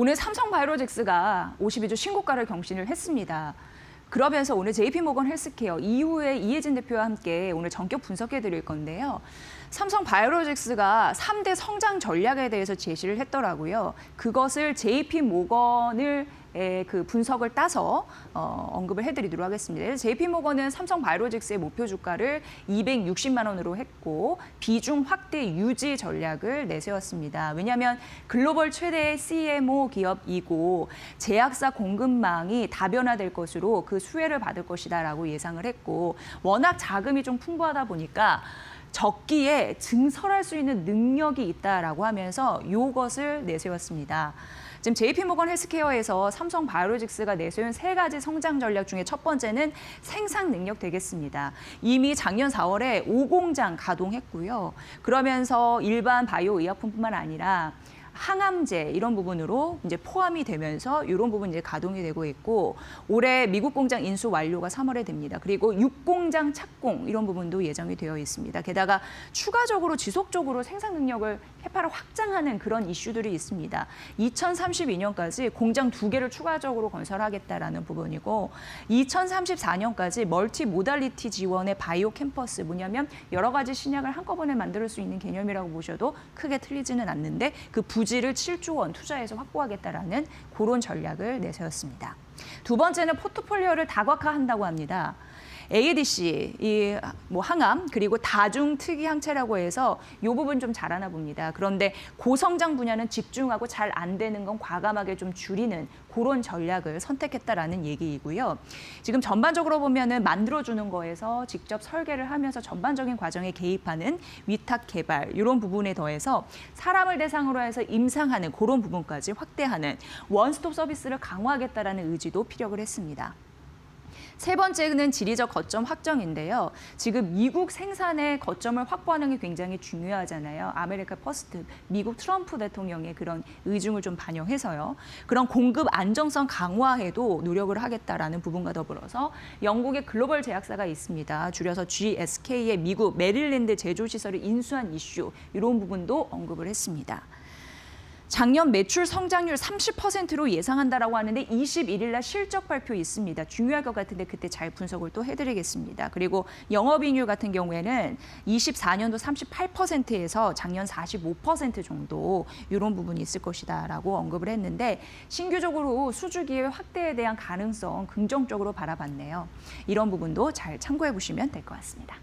오늘 삼성바이오로직스가 52주 신고가를 경신을 했습니다. 그러면서 오늘 JP모건 헬스케어 이후에 이혜진 대표와 함께 오늘 전격 분석해 드릴 건데요. 삼성바이오로직스가 3대 성장 전략에 대해서 제시를 했더라고요. 그것을 JP모건을 그 분석을 따서 언급을 해드리도록 하겠습니다. JP모건은 삼성바이오로직스의 목표 주가를 260만 원으로 했고 비중 확대 유지 전략을 내세웠습니다. 왜냐하면 글로벌 최대의 CMO 기업이고 제약사 공급망이 다변화될 것으로 그 수혜를 받을 것이다라고 예상을 했고 워낙 자금이 좀 풍부하다 보니까 적기에 증설할 수 있는 능력이 있다라고 하면서 이것을 내세웠습니다. 지금 JP모건 헬스케어에서 삼성바이오로직스가 내세운 3가지 성장 전략 중에 첫 번째는 생산 능력 되겠습니다. 이미 작년 4월에 5공장 가동했고요. 그러면서 일반 바이오 의약품뿐만 아니라 항암제 이런 부분으로 이제 포함이 되면서 이런 부분 이제 가동이 되고 있고 올해 미국 공장 인수 완료가 3월에 됩니다. 그리고 6공장 착공 이런 부분도 예정이 되어 있습니다. 게다가 추가적으로 지속적으로 생산 능력을 캐파를 확장하는 그런 이슈들이 있습니다. 2032년까지 공장 2개를 추가적으로 건설하겠다라는 부분이고 2034년까지 멀티 모달리티 지원의 바이오 캠퍼스 뭐냐면 여러 가지 신약을 한꺼번에 만들 수 있는 개념이라고 보셔도 크게 틀리지는 않는데 그 부지를 7조 원 투자해서 확보하겠다라는 그런 전략을 내세웠습니다. 두 번째는 포트폴리오를 다각화한다고 합니다. ADC, 항암, 그리고 다중특이 항체라고 해서 이 부분 좀 잘하나 봅니다. 그런데 고성장 분야는 집중하고 잘 안 되는 건 과감하게 좀 줄이는 그런 전략을 선택했다라는 얘기이고요. 지금 전반적으로 보면은 만들어주는 거에서 직접 설계를 하면서 전반적인 과정에 개입하는 위탁 개발 이런 부분에 더해서 사람을 대상으로 해서 임상하는 그런 부분까지 확대하는 원스톱 서비스를 강화하겠다라는 의지도 피력을 했습니다. 세 번째는 지리적 거점 확정인데요. 지금 미국 생산의 거점을 확보하는 게 굉장히 중요하잖아요. 아메리카 퍼스트, 미국 트럼프 대통령의 그런 의중을 좀 반영해서요. 그런 공급 안정성 강화에도 노력을 하겠다라는 부분과 더불어서 영국의 글로벌 제약사가 있습니다. 줄여서 GSK의 미국 메릴랜드 제조시설을 인수한 이슈 이런 부분도 언급을 했습니다. 작년 매출 성장률 30%로 예상한다라고 하는데 21일 날 실적 발표 있습니다. 중요할 것 같은데 그때 잘 분석을 또 해드리겠습니다. 그리고 영업이익률 같은 경우에는 24년도 38%에서 작년 45% 정도 이런 부분이 있을 것이다라고 언급을 했는데 신규적으로 수주기회 확대에 대한 가능성 긍정적으로 바라봤네요. 이런 부분도 잘 참고해 보시면 될 것 같습니다.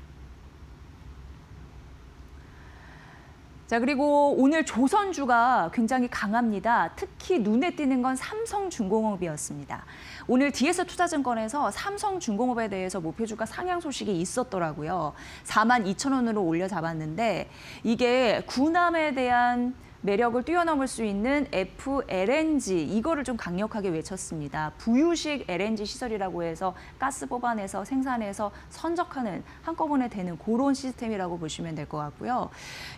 자, 그리고 오늘 조선주가 굉장히 강합니다. 특히 눈에 띄는 건 삼성중공업이었습니다. 오늘 DS투자증권에서 삼성중공업에 대해서 목표주가 상향 소식이 있었더라고요. 42,000원으로 올려 잡았는데 이게 군함에 대한 매력을 뛰어넘을 수 있는 FLNG 이거를 좀 강력하게 외쳤습니다. 부유식 LNG 시설이라고 해서 가스 뽑아내서 생산해서 선적하는 한꺼번에 되는 그런 시스템이라고 보시면 될 것 같고요.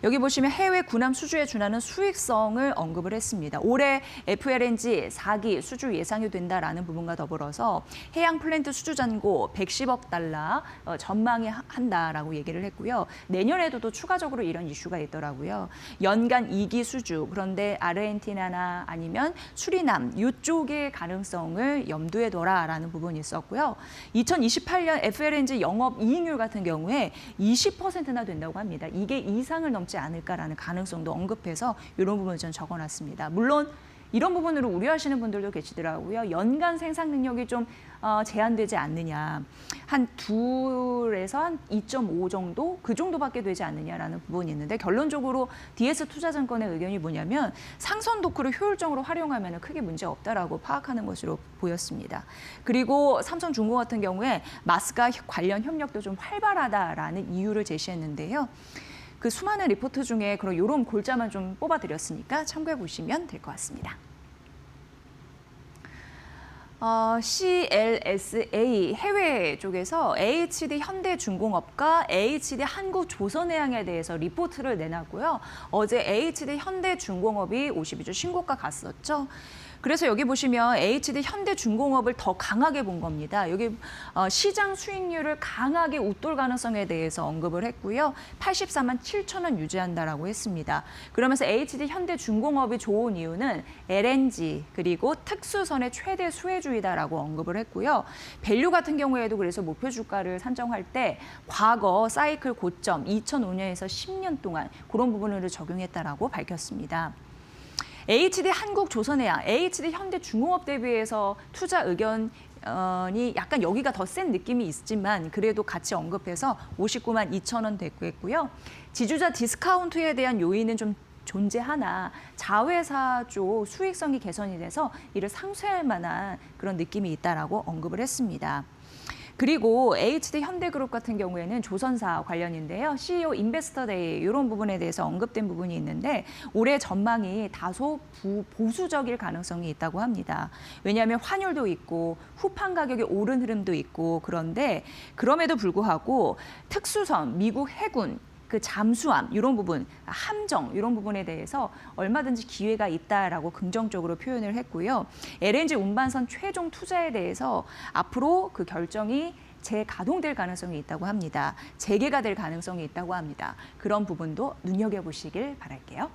여기 보시면 해외 군함 수주에 준하는 수익성을 언급을 했습니다. 올해 FLNG 4기 수주 예상이 된다라는 부분과 더불어서 해양 플랜트 수주 잔고 110억 달러 전망이 한다라고 얘기를 했고요. 내년에도 또 추가적으로 이런 이슈가 있더라고요. 연간 2기 수주 그런데 아르헨티나나 아니면 수리남 이쪽의 가능성을 염두에 둬라라는 부분이 있었고요. 2028년 FLNG 영업이익률 같은 경우에 20%나 된다고 합니다. 이게 이상을 넘지 않을까라는 가능성도 언급해서 이런 부분을 좀 적어놨습니다. 물론 이런 부분으로 우려하시는 분들도 계시더라고요. 연간 생산 능력이 좀 제한되지 않느냐. 한 2에서 한 2.5 정도? 그 정도밖에 되지 않느냐라는 부분이 있는데 결론적으로 DS투자증권의 의견이 뭐냐면 상선 도크를 효율적으로 활용하면 크게 문제 없다라고 파악하는 것으로 보였습니다. 그리고 삼성중공업 같은 경우에 마스크 관련 협력도 좀 활발하다라는 이유를 제시했는데요. 그 수많은 리포트 중에 그런 이런 골자만 좀 뽑아드렸으니까 참고해 보시면 될 것 같습니다. CLSA 해외 쪽에서 HD 현대중공업과 HD 한국조선해양에 대해서 리포트를 내놨고요. 어제 HD 현대중공업이 52주 신고가 갔었죠. 그래서 여기 보시면 HD 현대중공업을 더 강하게 본 겁니다. 여기 시장 수익률을 강하게 웃돌 가능성에 대해서 언급을 했고요. 84만 7천 원 유지한다라고 했습니다. 그러면서 HD 현대중공업이 좋은 이유는 LNG 그리고 특수선의 최대 수혜주이다라고 언급을 했고요. 밸류 같은 경우에도 그래서 목표 주가를 산정할 때 과거 사이클 고점 2005년에서 10년 동안 그런 부분을 적용했다라고 밝혔습니다. HD 한국조선해양, HD 현대중공업 대비해서 투자 의견이 약간 여기가 더 센 느낌이 있지만 그래도 같이 언급해서 59만 2천 원 됐고요. 지주자 디스카운트에 대한 요인은 좀 존재하나 자회사 쪽 수익성이 개선이 돼서 이를 상쇄할 만한 그런 느낌이 있다라고 언급을 했습니다. 그리고 HD 현대그룹 같은 경우에는 조선사 관련인데요. CEO 인베스터데이 이런 부분에 대해서 언급된 부분이 있는데 올해 전망이 다소 보수적일 가능성이 있다고 합니다. 왜냐하면 환율도 있고 후판 가격이 오른 흐름도 있고 그런데 그럼에도 불구하고 특수선, 미국 해군 그 잠수함 이런 부분, 함정 이런 부분에 대해서 얼마든지 기회가 있다라고 긍정적으로 표현을 했고요. LNG 운반선 최종 투자에 대해서 앞으로 그 결정이 재가동될 가능성이 있다고 합니다. 재개가 될 가능성이 있다고 합니다. 그런 부분도 눈여겨보시길 바랄게요.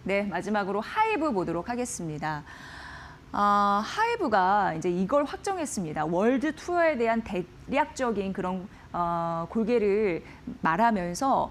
네, 마지막으로 하이브 보도록 하겠습니다. 하이브가 이제 이걸 확정했습니다. 월드 투어에 대한 대략적인 그런 골개를 말하면서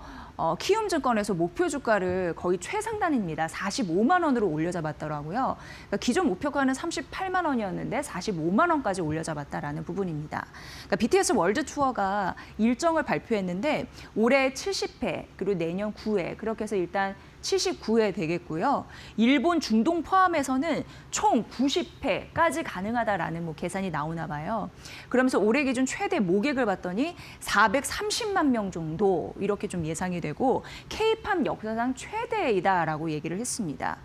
키움증권에서 목표 주가를 거의 최상단입니다. 45만 원으로 올려잡았더라고요. 그러니까 기존 목표가는 38만 원이었는데 45만 원까지 올려잡았다라는 부분입니다. 그러니까 BTS 월드 투어가 일정을 발표했는데 올해 70회 그리고 내년 9회 그렇게 해서 일단 79회 되겠고요. 일본 중동 포함해서는 총 90회까지 가능하다라는 계산이 나오나 봐요. 그러면서 올해 기준 최대 모객을 봤더니 430만 명 정도 이렇게 좀 예상이 되고 K-팝 역사상 최대이다라고 얘기를 했습니다.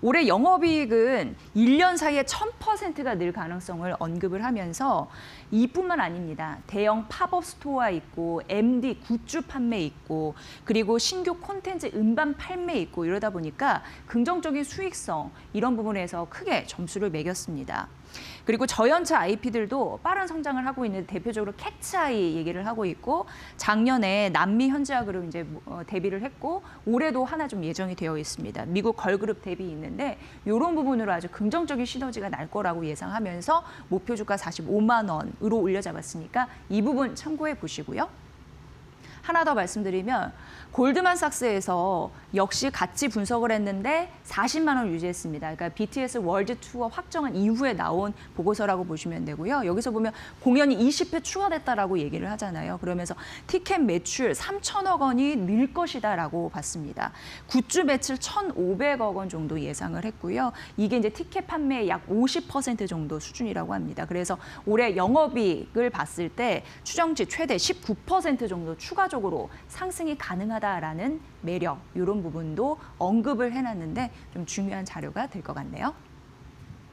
올해 영업이익은 1년 사이에 1000%가 늘 가능성을 언급을 하면서 이뿐만 아닙니다. 대형 팝업 스토어 있고 MD 굿즈 판매 있고 그리고 신규 콘텐츠 음반 판매 있고 이러다 보니까 긍정적인 수익성 이런 부분에서 크게 점수를 매겼습니다. 그리고 저연차 IP들도 빠른 성장을 하고 있는데 대표적으로 캣츠아이 얘기를 하고 있고 작년에 남미 현지화그룹 이제 데뷔를 했고 올해도 하나 좀 예정이 되어 있습니다. 미국 걸그룹 데뷔 있는데 이런 부분으로 아주 긍정적인 시너지가 날 거라고 예상하면서 목표 주가 45만 원으로 올려잡았으니까 이 부분 참고해 보시고요. 하나 더 말씀드리면 골드만삭스에서 역시 같이 분석을 했는데 40만 원 유지했습니다. 그러니까 BTS 월드 투어 확정한 이후에 나온 보고서라고 보시면 되고요. 여기서 보면 공연이 20회 추가됐다라고 얘기를 하잖아요. 그러면서 티켓 매출 3천억 원이 늘 것이다라고 봤습니다. 굿즈 매출 1,500억 원 정도 예상을 했고요. 이게 이제 티켓 판매의 약 50% 정도 수준이라고 합니다. 그래서 올해 영업이익을 봤을 때 추정치 최대 19% 정도 추가적으로 상승이 가능하다라는 매력 이런 부분도 언급을 해놨는데 좀 중요한 자료가 될 것 같네요.